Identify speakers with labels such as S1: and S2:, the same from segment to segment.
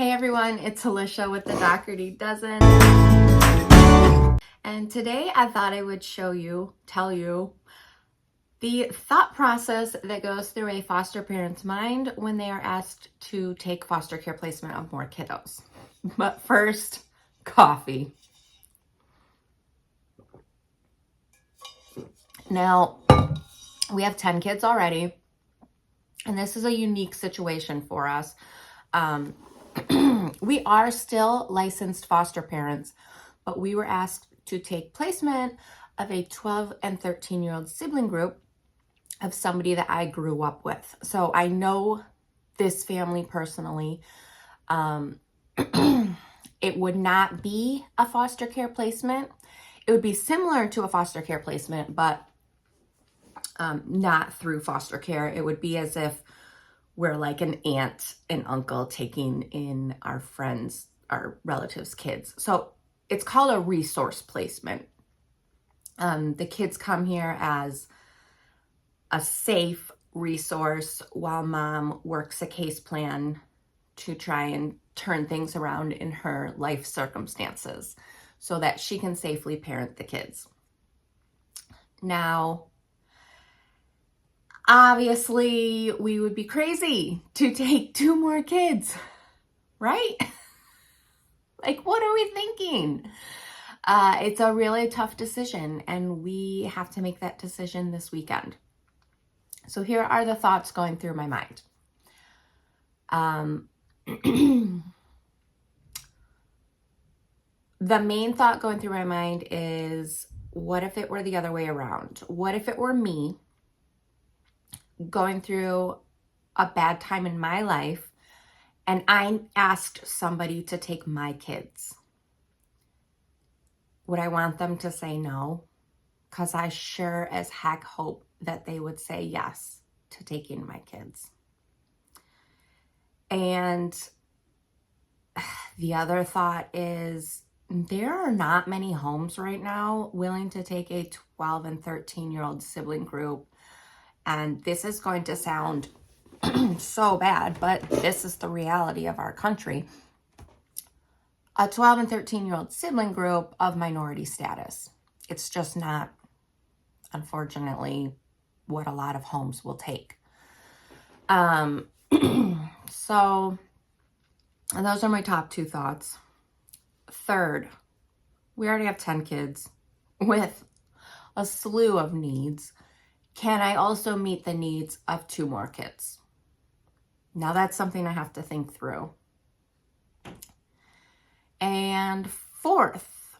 S1: Hey everyone, it's Alicia with the Dougherty Dozen. And today I thought I would tell you the thought process that goes through a foster parent's mind when they are asked to take foster care placement of more kiddos. But first, coffee. Now, we have 10 kids already, and this is a unique situation for us. We are still licensed foster parents, but we were asked to take placement of a 12 and 13-year-old sibling group of somebody that I grew up with. So I know this family personally. It would not be a foster care placement. It would be similar to a foster care placement, but not through foster care. It would be as if we're like an aunt and uncle taking in our friends, our relatives' kids. So it's called a resource placement. The kids come here as a safe resource while mom works a case plan to try and turn things around in her life circumstances so that she can safely parent the kids. Now, obviously, we would be crazy to take 2 more kids, right? Like, what are we thinking? It's a really tough decision, and we have to make that decision this weekend. So here are the thoughts going through my mind. The main thought going through my mind is, what if it were the other way around? What if it were me going through a bad time in my life and I asked somebody to take my kids? Would I want them to say no? Because I sure as heck hope that they would say yes to taking my kids. And the other thought is, there are not many homes right now willing to take a 12 and 13-year-old sibling group. And this is going to sound so bad, but this is the reality of our country. A 12 and 13-year-old sibling group of minority status. It's just not, unfortunately, what a lot of homes will take. So, and those are my top 2 thoughts. Third, we already have 10 kids with a slew of needs. Can I also meet the needs of 2 more kids? Now that's something I have to think through. And fourth,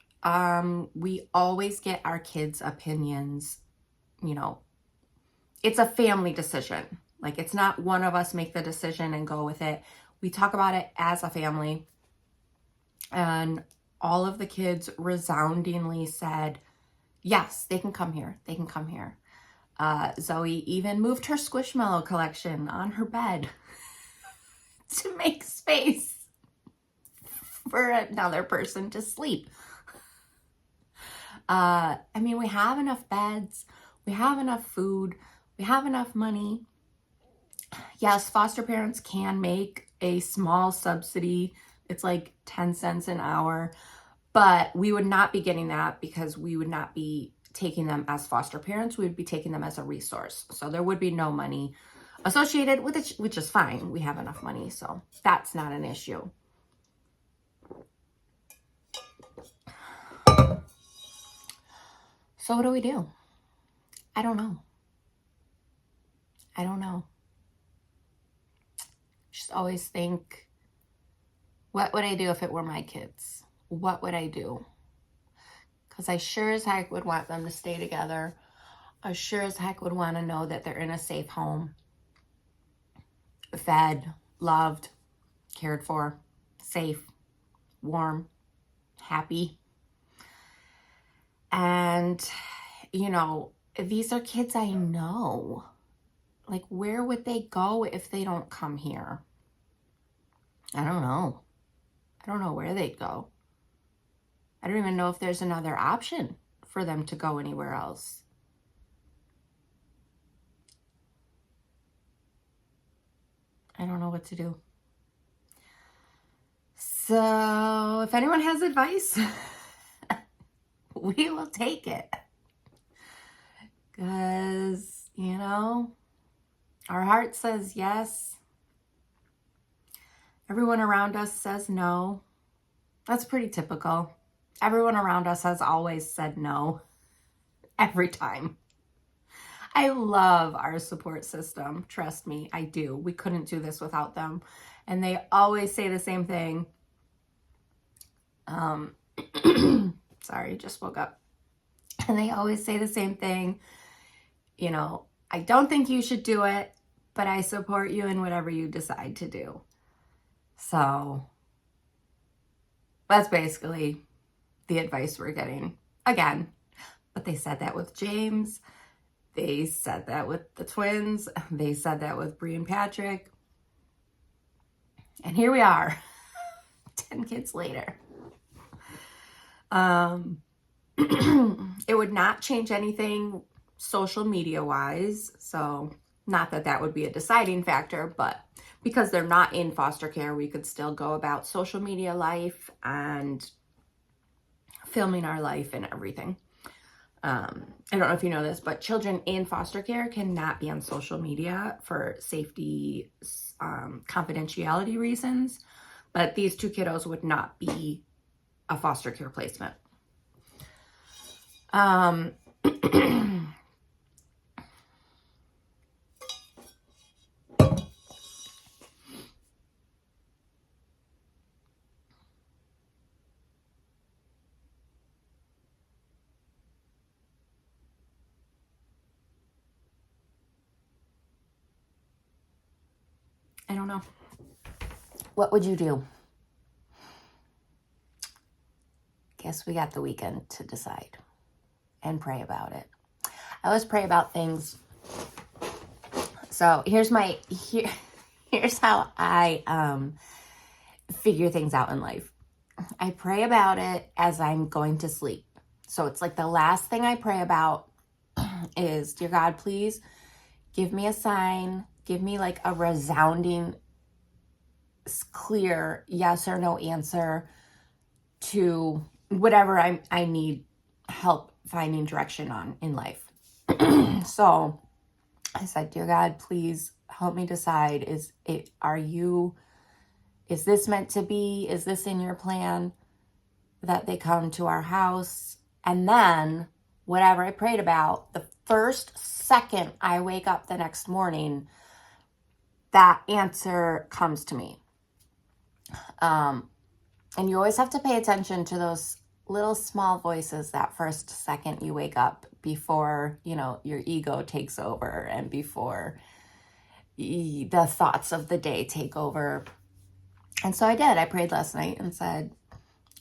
S1: we always get our kids' opinions. You know, it's a family decision. Like, it's not one of us make the decision and go with it. We talk about it as a family. And all of the kids resoundingly said, yes, they can come here. They can come here. Zoe even moved her Squishmallow collection on her bed to make space for another person to sleep. I mean, we have enough beds. We have enough food. We have enough money. Yes, foster parents can make a small subsidy. It's like 10 cents an hour, but we would not be getting that because we would not be taking them as foster parents. We would be taking them as a resource. So there would be no money associated with it, which is fine. We have enough money, so that's not an issue. So what do we do? I don't know. Just always think, what would I do if it were my kids? What would I do? Because I sure as heck would want them to stay together. I sure as heck would want to know that they're in a safe home. Fed, loved, cared for, safe, warm, happy. And, you know, these are kids I know. Like, where would they go if they don't come here? I don't know. I don't know where they'd go. I don't even know if there's another option for them to go anywhere else. I don't know what to do. So if anyone has advice, we will take it. Because, our heart says yes. Everyone around us says no. That's pretty typical. Everyone around us has always said no. Every time. I love our support system. Trust me, I do. We couldn't do this without them. And they always say the same thing. Sorry, just woke up. And they always say the same thing. I don't think you should do it, but I support you in whatever you decide to do. So that's basically the advice we're getting. Again, but they said that with James. They said that with the twins. They said that with Bree and Patrick. And here we are, 10 kids later. It would not change anything social media wise. So not that that would be a deciding factor, but because they're not in foster care, we could still go about social media life and filming our life and everything. I don't know if you know this, but children in foster care cannot be on social media for safety, confidentiality reasons. But these two kiddos would not be a foster care placement. I don't know. What would you do? Guess we got the weekend to decide and pray about it. I always pray about things. So here's how I figure things out in life. I pray about it as I'm going to sleep. So it's like the last thing I pray about is, dear God, please give me a sign. Give me like a resounding, clear yes or no answer to whatever I need help finding direction on in life. So I said, dear God, please help me decide. Is this meant to be? Is this in your plan that they come to our house? And then whatever I prayed about, the first second I wake up the next morning, that answer comes to me. And you always have to pay attention to those little small voices that first second you wake up before, your ego takes over and before the thoughts of the day take over. And so I did. I prayed last night and said,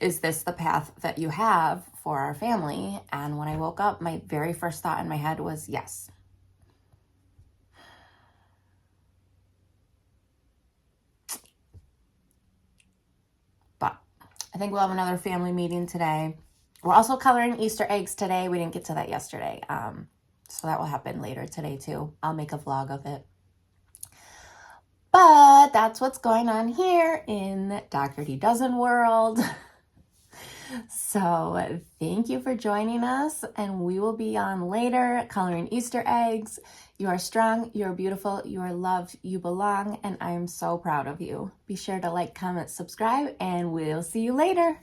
S1: is this the path that you have for our family? And when I woke up, my very first thought in my head was yes. But I think we'll have another family meeting today. We're also coloring Easter eggs today. We didn't get to that yesterday. So that will happen later today too. I'll make a vlog of it. But that's what's going on here in Dougherty Dozen world. So thank you for joining us, and we will be on later coloring Easter eggs. You are strong, you are beautiful, you are loved, you belong, and I am so proud of you. Be sure to like, comment, subscribe, and we'll see you later.